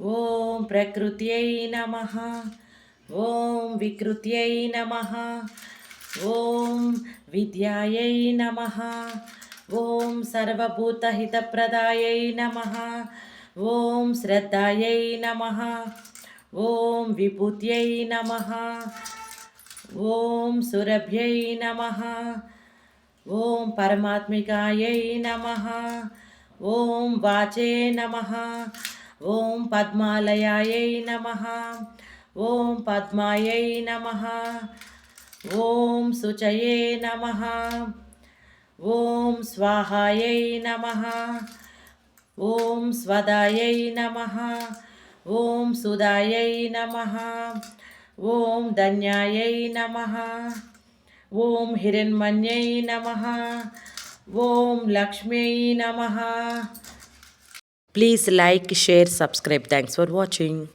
ఓం ప్రకృత్యై నమః. ఓం వికృత్యై నమః. ఓం విద్యాయై నమః. ఓం సర్వభూతహితప్రదాయై నమః. ఓం శ్రద్ధాయై నమః. ఓం విభూత్యై నమః. ఓం సురభ్యై నమః. ఓం పరమాత్మికాయై నమః. ఓం వాచే నమః. ఓం పద్మాలయాయై నమః. ఓం పద్మాయై నమః. ఓం శుచయే నమః. ఓం స్వాహాయై నమః. ఓం స్వదాయై నమః. ఓం సుదాయై నమః. ఓం ధన్యాయై నమః. ఓం హిరణ్మన్యై నమః. ఓం లక్ష్మ్యై నమః. Please like, share, subscribe. Thanks for watching.